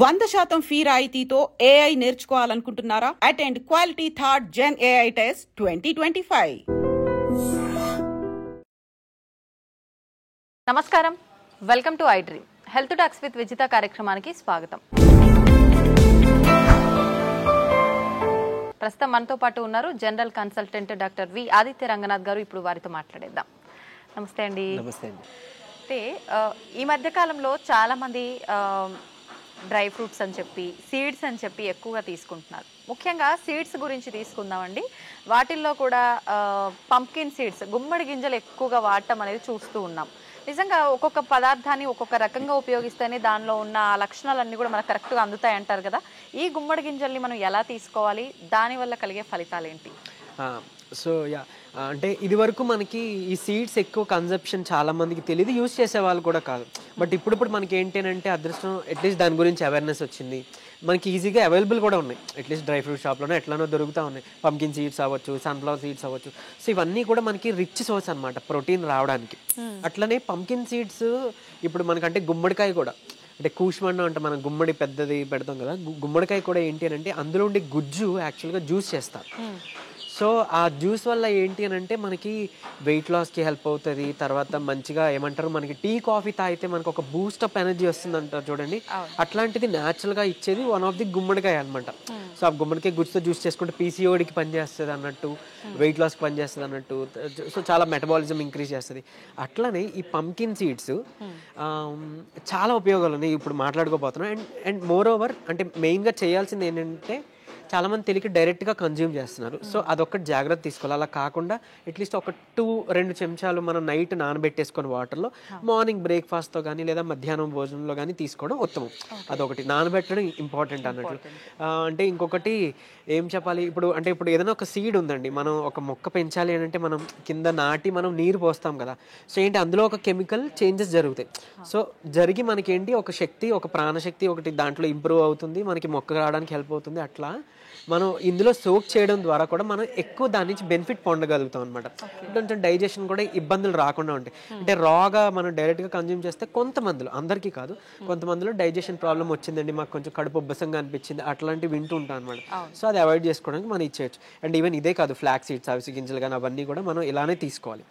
100% fee రాయితీతో AI నేర్చుకోవాలనుకుంటున్నారా? Attend quality third gen AI test 2025. నమస్కారం, welcome to I dream. Health talks with Vijitha కార్యక్రమానికి స్వాగతం. ప్రస్తుతం మనతో పాటు ఉన్నారు general consultant doctor V Aditya Ranganath గారు. ఇప్పుడు వారితో మాట్లాడేద్దాం. నమస్తే అండి. నమస్తే అండి. అయితే ఈ మధ్య కాలంలో చాలా మంది డ్రై ఫ్రూట్స్ అని చెప్పి సీడ్స్ అని చెప్పి ఎక్కువగా తీసుకుంటున్నారు. ముఖ్యంగా సీడ్స్ గురించి తీసుకుందామండి. వాటిల్లో కూడా పంప్కిన్ సీడ్స్, గుమ్మడి గింజలు ఎక్కువగా వాడటం అనేది చూస్తూ ఉన్నాం. నిజంగా ఒక్కొక్క పదార్థాన్ని ఒక్కొక్క రకంగా ఉపయోగిస్తేనే దానిలో ఉన్న లక్షణాలన్నీ కూడా మనకు కరెక్ట్గా అందుతాయి అంటారు కదా. ఈ గుమ్మడి గింజల్ని మనం ఎలా తీసుకోవాలి, దానివల్ల కలిగే ఫలితాలు ఏంటి? అంటే ఇది వరకు మనకి ఈ సీడ్స్ ఎక్కువ కన్సెప్షన్ చాలా మందికి తెలియదు, యూజ్ చేసే వాళ్ళు కూడా కాదు. బట్ ఇప్పుడు మనకి ఏంటంటే అదృష్టం, అట్లీస్ట్ దాని గురించి అవేర్నెస్ వచ్చింది. మనకి ఈజీగా అవైలబుల్ కూడా ఉన్నాయి. అట్లీస్ట్ డ్రై ఫ్రూట్ షాప్లోనే ఎట్లానో దొరుకుతూ ఉన్నాయి. పంకిన్ సీడ్స్ అవ్వచ్చు, సన్ఫ్లవర్ సీడ్స్ అవ్వచ్చు. సో ఇవన్నీ కూడా మనకి రిచ్ సోర్స్ అనమాట ప్రోటీన్ రావడానికి. అట్లనే పంకిన్ సీడ్స్ ఇప్పుడు మనకంటే గుమ్మడికాయ కూడా, అంటే కూష్మన్నం అంటే మనం గుమ్మడి పెద్దది పెడతాం కదా, గుమ్మడికాయ కూడా ఏంటి అంటే అందులో ఉండే గుజ్జు యాక్చువల్గా జ్యూస్ చేస్తారు. సో ఆ జ్యూస్ వల్ల ఏంటి అని అంటే మనకి వెయిట్ లాస్కి హెల్ప్ అవుతుంది. తర్వాత మంచిగా ఏమంటారు, మనకి టీ కాఫీ తాగితే మనకు ఒక బూస్టప్ ఎనర్జీ వస్తుంది అంటారు చూడండి, అట్లాంటిది న్యాచురల్గా ఇచ్చేది వన్ ఆఫ్ ది గుమ్మడికాయ అనమాట. సో ఆ గుమ్మడికాయ గుజ్జుతో జ్యూస్ చేసుకుంటే పీసీఓడికి పనిచేస్తుంది అన్నట్టు, వెయిట్ లాస్కి పనిచేస్తుంది అన్నట్టు. సో చాలా మెటబాలిజం ఇంక్రీజ్ చేస్తుంది. అట్లనే ఈ పంకిన్ సీడ్స్ చాలా ఉపయోగాలు ఉన్నాయి, ఇప్పుడు మాట్లాడుకోబోతున్నాం. అండ్ మోర్ ఓవర్ అంటే మెయిన్గా చేయాల్సింది ఏంటంటే చాలామంది తెలియక డైరెక్ట్గా కన్జ్యూమ్ చేస్తున్నారు. సో అదొక్కటి జాగ్రత్త తీసుకోవాలి. అలా కాకుండా అట్లీస్ట్ ఒక 2 చెంచాలు మనం నైట్ నానబెట్టేసుకొని వాటర్లో మార్నింగ్ బ్రేక్ఫాస్ట్తో కానీ లేదా మధ్యాహ్నం భోజనంలో కానీ తీసుకోవడం ఉత్తమం. అదొకటి, నానబెట్టడం ఇంపార్టెంట్ అన్నట్లు. అంటే ఇంకొకటి ఏం చెప్పాలి, ఇప్పుడు ఏదైనా ఒక సీడ్ ఉందండి, మనం ఒక మొక్క పెంచాలి అని అంటే మనం కింద నాటి మనం నీరు పోస్తాం కదా. సో ఏంటి, అందులో ఒక కెమికల్ చేంజెస్ జరుగుతాయి. సో జరిగి మనకేంటి ఒక శక్తి, ఒక ప్రాణశక్తి ఒకటి దాంట్లో ఇంప్రూవ్ అవుతుంది, మనకి మొక్క రావడానికి హెల్ప్ అవుతుంది. అట్లా మనం ఇందులో సోక్ చేయడం ద్వారా కూడా మనం ఎక్కువ దాని నుంచి బెనిఫిట్ పొందగలుగుతాం అనమాట. కొంచెం డైజెషన్ కూడా ఇబ్బందులు రాకుండా ఉంటాయి. అంటే రాగా మనం డైరెక్ట్గా కన్జ్యూమ్ చేస్తే కొంతమందిలో, అందరికీ కాదు, కొంతమందిలో డైజెషన్ ప్రాబ్లం వచ్చిందండి, మాకు కొంచెం కడుపు ఉబ్బసంగా అనిపించింది, అట్లాంటివి వింటూ ఉంటాం అనమాట. సో అది అవాయిడ్ చేసుకోవడానికి మనం ఇచ్చేయచ్చు. అండ్ ఈవెన్ ఇదే కాదు, ఫ్లాక్ సీడ్స్, అవిసె గింజలు కానీ అవన్నీ కూడా మనం ఇలానే తీసుకోవాలి.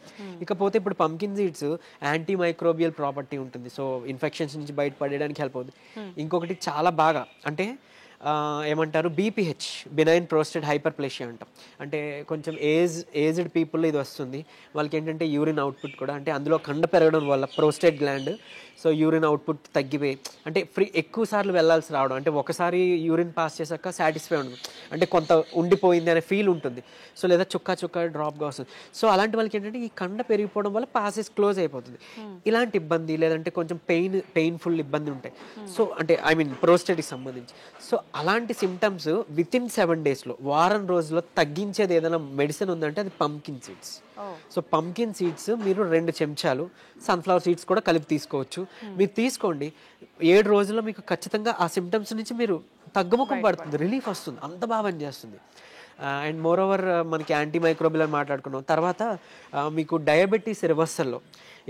ఇకపోతే ఇప్పుడు pumpkin seeds anti microbial property ఉంటుంది. సో ఇన్ఫెక్షన్స్ నుంచి బయటపడడానికి హెల్ప్ అవుతుంది. ఇంకొకటి చాలా బాగా ఏమంటారు, బీపీహెచ్, బినైన్ ప్రోస్టేట్ హైపర్ప్లేషియా అంటాం. అంటే కొంచెం ఏజ్డ్ పీపుల్ ఇది వస్తుంది. వాళ్ళకి ఏంటంటే యూరిన్ అవుట్పుట్ కూడా, అంటే అందులో కండ పెరగడం వల్ల prostate gland, so urine output తగ్గిపోయి అంటే ఎక్కువ సార్లు వెళ్ళాల్సి రావడం, అంటే ఒకసారి యూరిన్ పాస్ చేశాక సాటిస్ఫై ఉండదు, అంటే కొంత ఉండిపోయింది అనే ఫీల్ ఉంటుంది. సో లేదా చుక్క డ్రాప్గా వస్తుంది. సో అలాంటి వాళ్ళకి ఏంటంటే ఈ కండ పెరిగిపోవడం వల్ల పాసెస్ క్లోజ్ అయిపోతుంది. ఇలాంటి ఇబ్బంది, లేదంటే కొంచెం పెయిన్ఫుల్ ఇబ్బంది ఉంటాయి. సో అంటే ప్రోస్టేట్కి సంబంధించి. సో అలాంటి సిమ్టమ్స్ వితిన్ 7 daysలో, వారం రోజుల్లో తగ్గించేది ఏదైనా మెడిసిన్ ఉందంటే అది pumpkin seeds. So pumpkin seeds మీరు 2 చెంచాలు, సన్ఫ్లవర్ సీడ్స్ కూడా కలిపి తీసుకోవచ్చు. మీరు తీసుకోండి, 7 రోజుల్లో మీకు ఖచ్చితంగా ఆ సిమ్టమ్స్ నుంచి మీరు తగ్గుముఖం పడుతుంది, రిలీఫ్ వస్తుంది, అంత బాగా పనిచేస్తుంది. అండ్ మోర్ ఓవర్ మనకి యాంటీ మైక్రోబియల్ అని మాట్లాడుకున్నాం. తర్వాత మీకు డయాబెటీస్ రివర్సల్లో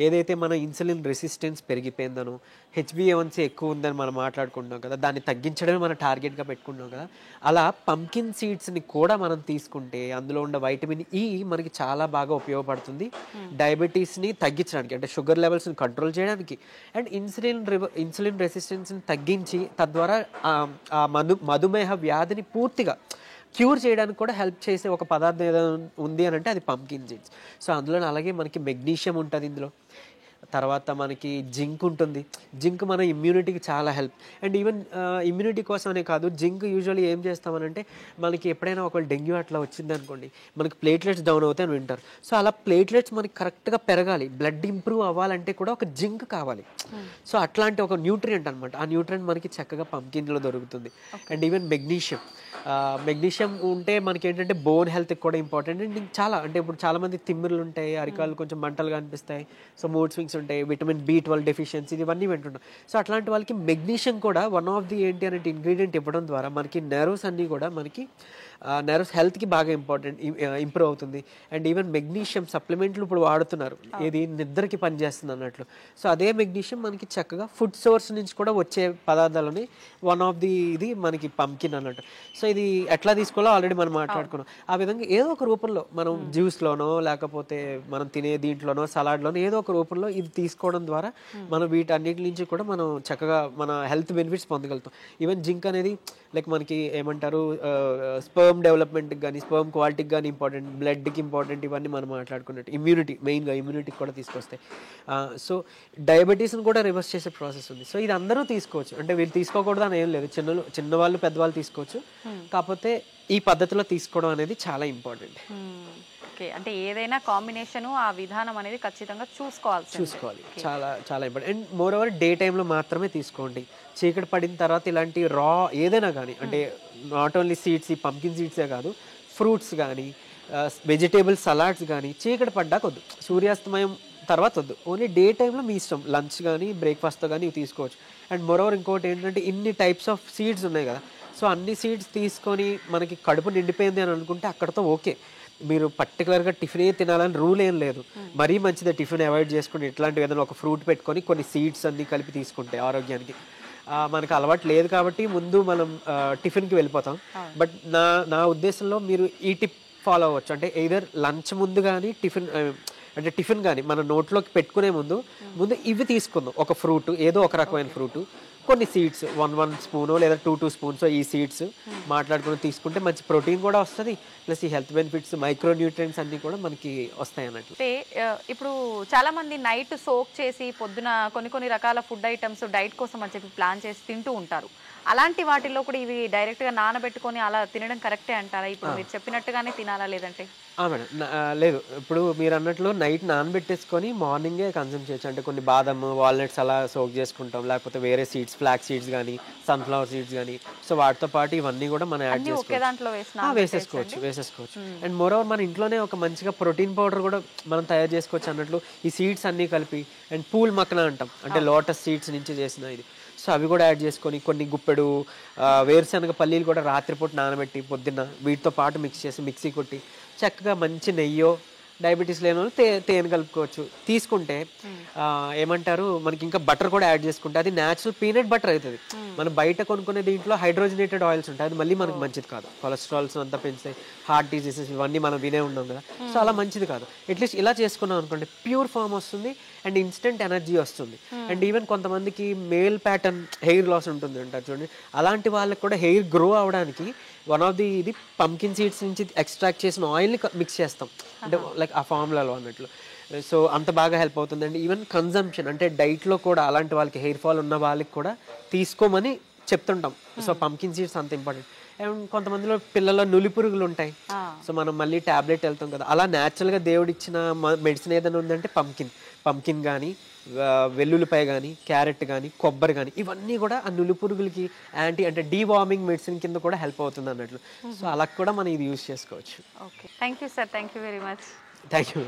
ఏదైతే మన ఇన్సులిన్ రెసిస్టెన్స్ పెరిగిపోయిందనో, HbA1c ఎక్కువ ఉందని మనం మాట్లాడుకుంటున్నాం కదా, దాన్ని తగ్గించడమే మన టార్గెట్గా పెట్టుకుంటున్నాం కదా. అలా పంకిన్ సీడ్స్ని కూడా మనం తీసుకుంటే అందులో ఉన్న వైటమిన్ ఈ మనకి చాలా బాగా ఉపయోగపడుతుంది డయాబెటీస్ని తగ్గించడానికి, అంటే షుగర్ లెవెల్స్ని కంట్రోల్ చేయడానికి. అండ్ ఇన్సులిన్ రెసిస్టెన్స్ని తగ్గించి తద్వారా ఆ మధుమేహ వ్యాధిని పూర్తిగా క్యూర్ చేయడానికి కూడా హెల్ప్ చేసే ఒక పదార్థం ఏదైనా ఉంది అని అంటే అది పంకిన్ సీడ్స్. సో అందులో అలాగే మనకి మెగ్నీషియం ఉంటుంది ఇందులో. తర్వాత మనకి జింక్ ఉంటుంది. జింక్ మన ఇమ్యూనిటీకి చాలా హెల్ప్. అండ్ ఈవెన్ ఇమ్యూనిటీ కోసమనే కాదు, జింక్ యూజువల్లీ ఏం చేస్తామనంటే మనకి ఎప్పుడైనా ఒకవేళ డెంగ్యూ అట్లా వచ్చింది అనుకోండి, మనకి ప్లేట్లెట్స్ డౌన్ అవుతాయి అని వింటారు. సో అలా ప్లేట్లెట్స్ మనకి కరెక్ట్గా పెరగాలి, బ్లడ్ ఇంప్రూవ్ అవ్వాలంటే కూడా ఒక జింక్ కావాలి. సో అట్లాంటి ఒక న్యూట్రియంట్ అనమాట. ఆ న్యూట్రియంట్ మనకి చక్కగా పంకిన్లో దొరుకుతుంది. అండ్ ఈవెన్ మెగ్నీషియం ఉంటే మనకి ఏంటంటే బోన్ హెల్త్కి కూడా ఇంపార్టెంట్. అండ్ చాలా, అంటే ఇప్పుడు చాలామంది తిమ్మిర్లు ఉంటాయి, అరికాలు కొంచెం మంటలుగా అనిపిస్తాయి, సో మూడ్ స్వింగ్స్ ఉంటాయి. ఉంటాయి, విటమిన్ B12 డెఫిషియన్సీ ఇవన్నీ వింటుంటాం. సో అట్లాంటి వాళ్ళకి మెగ్నీషియం కూడా వన్ ఆఫ్ ది ఏంటి అంటే ఇంగ్రీడియంట్ ఇవ్వడం ద్వారా మనకి నెర్వ్స్ అన్నీ కూడా మనకి నెర్వ్స్ హెల్త్కి బాగా ఇంప్రూవ్ అవుతుంది. అండ్ ఈవెన్ మెగ్నీషియం సప్లిమెంట్లు ఇప్పుడు వాడుతున్నారు, ఏది నిద్రకి పనిచేస్తుంది అన్నట్లు. సో అదే మెగ్నీషియం మనకి చక్కగా ఫుడ్ సోర్స్ నుంచి కూడా వచ్చే పదార్థాలని వన్ ఆఫ్ ది ఇది మనకి పంకిన్ అన్నట్టు. సో ఇది ఎట్లా తీసుకోవాలో ఆల్రెడీ మనం మాట్లాడుకున్నాం. ఆ విధంగా ఏదో ఒక రూపంలో మనం జ్యూస్లోనో లేకపోతే మనం తినే దీంట్లోనో సలాడ్లోనో ఏదో ఒక రూపంలో ఇది తీసుకోవడం ద్వారా మనం వీటన్నిటి నుంచి కూడా మనం చక్కగా మన హెల్త్ బెనిఫిట్స్ పొందగలుగుతాం. ఈవెన్ జింక్ అనేది లైక్ మనకి ఏమంటారు స్పర్మ్ డెవలప్మెంట్కి కానీ స్పర్మ్ క్వాలిటీకి కానీ ఇంపార్టెంట్, బ్లడ్కి ఇంపార్టెంట్, ఇవన్నీ మనం మాట్లాడుకున్నట్టు ఇమ్యూనిటీ మెయిన్గా ఇమ్యూనిటీకి కూడా తీసుకొస్తాయి. డయాబెటీస్ని కూడా రివర్స్ చేసే ప్రాసెస్ ఉంది. సో ఇది అందరూ తీసుకోవచ్చు, అంటే వీళ్ళు తీసుకోకూడదు అని ఏం లేదు, చిన్నవాళ్ళు పెద్దవాళ్ళు తీసుకోవచ్చు. కాకపోతే ఈ పద్ధతిలో తీసుకోవడం అనేది చాలా ఇంపార్టెంట్. ఓకే, అంటే ఏదైనా కాంబినేషన్ ఆ విధానం అనేది ఖచ్చితంగా చూసుకోవాలి. చాలా చాలా important. And more over day టైంలో మాత్రమే తీసుకోండి. చీకటి పడిన తర్వాత ఇలాంటి రా ఏదైనా కానీ, అంటే నాట్ ఓన్లీ సీడ్స్, ఈ పంకిన్ సీడ్సే కాదు, ఫ్రూట్స్ కానీ వెజిటేబుల్ సలాడ్స్ కానీ చీకటి పడ్డాక వద్దు, సూర్యాస్తమయం తర్వాత వద్దు. ఓన్లీ డే టైంలో మీ ఇష్టం, లంచ్ కానీ బ్రేక్ఫాస్ట్తో కానీ ఇవి తీసుకోవచ్చు. అండ్ మోర్ ఓవర్ ఇంకోటి ఏంటంటే ఇన్ని టైప్స్ ఆఫ్ సీడ్స్ ఉన్నాయి కదా, సో అన్ని సీడ్స్ తీసుకొని మనకి కడుపు నిండిపోయింది అని అనుకుంటే అక్కడతో ఓకే. మీరు పర్టికులర్గా టిఫిన్ తినాలని రూల్ ఏం లేదు. మరీ మంచిదే టిఫిన్ అవాయిడ్ చేసుకుని ఇట్లాంటివి ఏదైనా ఒక ఫ్రూట్ పెట్టుకొని కొన్ని సీడ్స్ అన్నీ కలిపి తీసుకుంటే ఆరోగ్యానికి. మనకు అలవాటు లేదు కాబట్టి ముందు మనం టిఫిన్కి వెళ్ళిపోతాం. బట్ నా ఉద్దేశంలో మీరు ఈ టిప్ ఫాలో అవ్వచ్చు. అంటే ఎయిదర్ లంచ్ ముందు కానీ టిఫిన్ కానీ మన నోట్లోకి పెట్టుకునే ముందు ఇవి తీసుకుందాం. ఒక ఫ్రూట్, ఏదో ఒక రకమైన ఫ్రూట్, కొన్ని సీడ్స్ 1 స్పూనో లేదా 2 స్పూన్స్ ఈ సీడ్స్ మాట్లాడుకుని తీసుకుంటే మంచి ప్రోటీన్ కూడా వస్తుంది, ప్లస్ ఈ హెల్త్ బెనిఫిట్స్ మైక్రో న్యూట్రియన్స్ అన్నీ కూడా మనకి వస్తాయి అన్నట్లు. అంటే ఇప్పుడు చాలా మంది నైట్ సోక్ చేసి పొద్దున కొన్ని రకాల ఫుడ్ ఐటమ్స్ డైట్ కోసం అని చెప్పి ప్లాన్ చేసి తింటూ ఉంటారు. అలాంటి వాటిల్లో కూడా ఇవి డైరెక్ట్గా నానబెట్టుకొని అలా తినడం కరెక్టే అంటారా? ఇప్పుడు మీరు చెప్పినట్టుగానే తినాలా లేదంటే? మేడం లేదు, ఇప్పుడు మీరు అన్నట్లు నైట్ నానబెట్టేసుకొని మార్నింగే కన్జ్యూమ్ చేయొచ్చు. అంటే కొన్ని బాదం, వాల్నట్స్ అలా సోక్ చేసుకుంటాం, లేకపోతే వేరే సీడ్స్, ఫ్లాక్ సీడ్స్ కానీ సన్ఫ్లవర్ సీడ్స్ కానీ, సో వాటితో పాటు ఇవన్నీ కూడా మనం యాడ్ వేసేసుకోవచ్చు. అండ్ మోర్ ఓవర్ మన ఇంట్లోనే ఒక మంచిగా ప్రోటీన్ పౌడర్ కూడా మనం తయారు చేసుకోవచ్చు అన్నట్లు. ఈ సీడ్స్ అన్నీ కలిపి, అండ్ పూల్ మక్కన అంటాం, అంటే లోటస్ సీడ్స్ నుంచి చేసిన ఇది, సో అవి కూడా యాడ్ చేసుకొని కొన్ని గుప్పెడు వేరుశనగ పల్లీలు కూడా రాత్రిపూట నానబెట్టి పొద్దున్న వీటితో పాటు మిక్స్ చేసి మిక్సీ కొట్టి చక్కగా మంచి నెయ్యో, డయాబెటీస్ లేని వాళ్ళు తేనె కలుపుకోవచ్చు. తీసుకుంటే ఏమంటారు మనకి ఇంకా బటర్ కూడా యాడ్ చేసుకుంటే అది న్యాచురల్ పీనట్ బటర్ అవుతుంది. మనం బయట కొనుక్కునే దీంట్లో హైడ్రోజనేటెడ్ ఆయిల్స్ ఉంటాయి, అది మళ్ళీ మనకి మంచిది కాదు. కొలెస్ట్రాల్స్ అంతా పెంచుతాయి, హార్ట్ డిసీజెస్ ఇవన్నీ మనం వినే ఉన్నాం కదా, సో అలా మంచిది కాదు. అట్లీస్ట్ ఇలా చేసుకున్నాం అనుకోండి, ప్యూర్ ఫామ్ వస్తుంది అండ్ ఇన్స్టెంట్ ఎనర్జీ వస్తుంది. అండ్ ఈవెన్ కొంతమందికి మేల్ ప్యాటర్న్ హెయిర్ లాస్ ఉంటుంది అంటారు చూడండి, అలాంటి వాళ్ళకి కూడా హెయిర్ గ్రో అవడానికి వన్ ఆఫ్ ది ఇది పంకిన్ సీడ్స్ నుంచి ఎక్స్ట్రాక్ట్ చేసిన ఆయిల్ని మిక్స్ చేస్తాం, అంటే లైక్ ఆ ఫార్ములాలో అన్నట్లు. సో అంత బాగా హెల్ప్ అవుతుందండి. ఈవెన్ కన్జంప్షన్ అంటే డైట్లో కూడా అలాంటి వాళ్ళకి హెయిర్ ఫాల్ ఉన్న వాళ్ళకి కూడా తీసుకోమని చెప్తుంటాం. సో పంకిన్ సీడ్స్ అంత ఇంపార్టెంట్. అండ్ కొంతమందిలో పిల్లల్లో నులిపురుగులు ఉంటాయి, సో మనం మళ్ళీ ట్యాబ్లెట్ వెళ్తాం కదా, అలా న్యాచురల్గా దేవుడు ఇచ్చిన మెడిసిన్ ఏదైనా ఉందంటే పంకిన్ కానీ, వెల్లుల్లిపాయ కానీ, క్యారెట్ కానీ, కొబ్బరి కానీ, ఇవన్నీ కూడా ఆ నులిపురుగులకి అంటే డీవార్మింగ్ మెడిసిన్ కింద కూడా హెల్ప్ అవుతుంది అన్నట్లు. సో అలా కూడా మనం ఇది యూజ్ చేసుకోవచ్చు. Okay, thank you sir, thank you very much. Thank you.